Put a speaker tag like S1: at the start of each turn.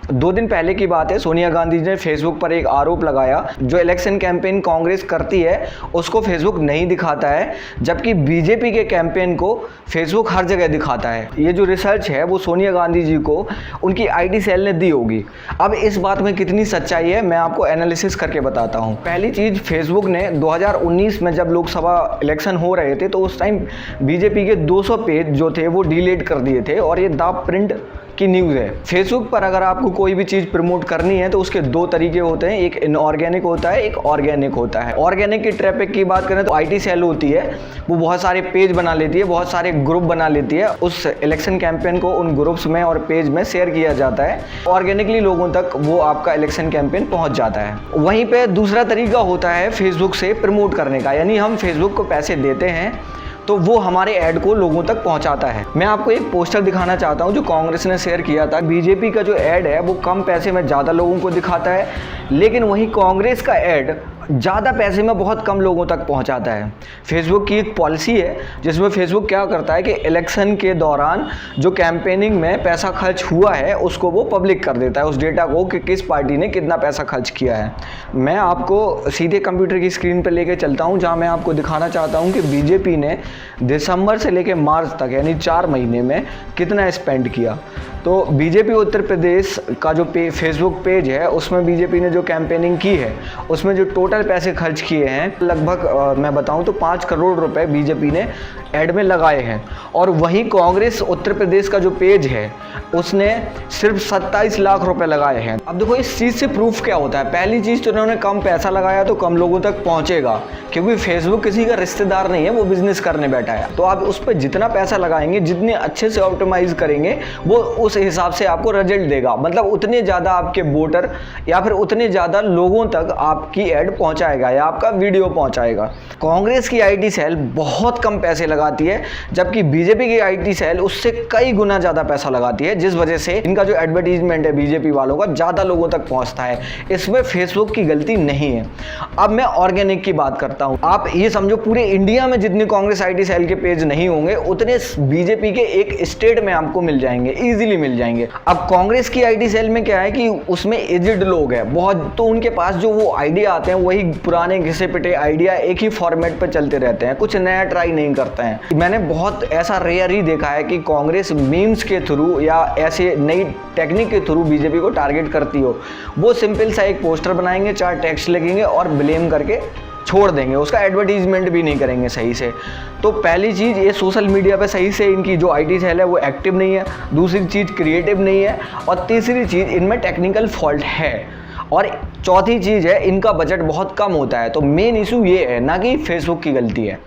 S1: 2 दिन पहले की बात है, सोनिया गांधी ने फेसबुक पर एक आरोप लगाया, जो इलेक्शन कैंपेन कांग्रेस करती है उसको फेसबुक नहीं दिखाता है, जबकि बीजेपी के कैंपेन को फेसबुक हर जगह दिखाता है। ये जो रिसर्च है वो सोनिया गांधी जी को उनकी आईटी सेल ने दी होगी। अब इस बात में कितनी सच्चाई है मैं आपको एनालिसिस करके बताता हूँ। पहली चीज़, फेसबुक ने 2019 में जब लोकसभा इलेक्शन हो रहे थे तो उस टाइम बीजेपी के 200 पेज जो थे वो डिलीट कर दिए थे, और ये द प्रिंट की न्यूज़ है। फेसबुक पर अगर आपको कोई भी चीज़ प्रमोट करनी है तो उसके 2 तरीके होते हैं, एक इनऑर्गेनिक होता है, एक ऑर्गेनिक होता है। ऑर्गेनिक की ट्रैफिक की बात करें तो आईटी सेल होती है, वो बहुत सारे पेज बना लेती है, बहुत सारे ग्रुप बना लेती है, उस इलेक्शन कैंपेन को उन ग्रुप्स में और पेज में शेयर किया जाता है, ऑर्गेनिकली लोगों तक वो आपका इलेक्शन कैंपेन पहुंच जाता है। वहीं पे दूसरा तरीका होता है फेसबुक से प्रमोट करने का, यानी हम फेसबुक को पैसे देते हैं तो वो हमारे ऐड को लोगों तक पहुंचाता है। मैं आपको एक पोस्टर दिखाना चाहता हूं जो कांग्रेस ने शेयर किया था। बीजेपी का जो ऐड है वो कम पैसे में ज़्यादा लोगों को दिखाता है, लेकिन वहीं कांग्रेस का ऐड ज़्यादा पैसे में बहुत कम लोगों तक पहुंचाता है। फेसबुक की एक पॉलिसी है जिसमें फेसबुक क्या करता है कि इलेक्शन के दौरान जो कैंपेनिंग में पैसा खर्च हुआ है उसको वो पब्लिक कर देता है, उस डेटा को कि किस पार्टी ने कितना पैसा खर्च किया है। मैं आपको सीधे कंप्यूटर की स्क्रीन पर लेके चलता हूं जहां मैं आपको दिखाना चाहता हूं कि बीजेपी ने दिसंबर से लेकर मार्च तक यानी 4 महीने में कितना स्पेंड किया। तो बीजेपी उत्तर प्रदेश का जो फेसबुक पेज है उसमें बीजेपी ने जो कैंपेनिंग की है उसमें जो टोटल पैसे खर्च किए हैं लगभग मैं बताऊं तो 5 करोड़ रुपए बीजेपी ने ऐड में लगाए हैं। और वहीं कांग्रेस उत्तर प्रदेश का जो पेज है उसने सिर्फ 27 लाख रुपए लगाए हैं। अब देखो इस चीज़ से प्रूफ क्या होता है। पहली चीज़ तो उन्होंने कम पैसा लगाया तो कम लोगों तक पहुंचेगा, क्योंकि फेसबुक किसी का रिश्तेदार नहीं है, वो बिजनेस करने बैठा है। तो आप उस पर जितना पैसा लगाएंगे, जितने अच्छे से ऑप्टिमाइज करेंगे, वो उस हिसाब से आपको रिजल्ट देगा। मतलब उतने ज़्यादा आपके वोटर या फिर उतने ज़्यादा लोगों तक आपकी ऐड पहुंचाएगा या आपका वीडियो पहुंचाएगा। कांग्रेस की आईटी सेल बहुत कम पैसे लगाती है, जबकि बीजेपी की आईटी सेल उससे कई गुना ज़्यादा पैसा लगाती है, जिस वजह से इनका जो एडवर्टीजमेंट है बीजेपी वालों का ज़्यादा लोगों तक पहुंचता है। इसमें फेसबुक की गलती नहीं है। अब मैं ऑर्गेनिक की बात करता हूं। आप ये समझो पूरे इंडिया में जितने कांग्रेस आईटी सेल के पेज नहीं होंगे उतने बीजेपी के एक स्टेट में आपको मिल जाएंगे, इजीली मिल जाएंगे। अब कांग्रेस की आईटी सेल में क्या है कि उसमें एजेड लोग हैं बहुत, तो उनके पास जो वो आइडिया आते हैं वही पुराने घिसे पिटे आइडिया एक ही फॉर्मेट पर चलते रहते हैं, कुछ नया ट्राई नहीं करते हैं। मैंने बहुत ऐसा रेयर ही देखा है कि कांग्रेस मीम्स के थ्रू या ऐसे नई टेक्निक के थ्रू बीजेपी को टारगेट करती हो। वो सिंपल सा एक पोस्टर बनाएंगे, 4 टेक्स्ट लगेंगे और ब्लेम करके छोड़ देंगे, उसका एडवर्टीजमेंट भी नहीं करेंगे सही से। तो पहली चीज़, ये सोशल मीडिया पे सही से इनकी जो आईटी सेल है वो एक्टिव नहीं है। दूसरी चीज़, क्रिएटिव नहीं है। और तीसरी चीज़, इनमें टेक्निकल फॉल्ट है। और चौथी चीज़ है, इनका बजट बहुत कम होता है। तो मेन इशू ये है, ना कि फेसबुक की गलती है।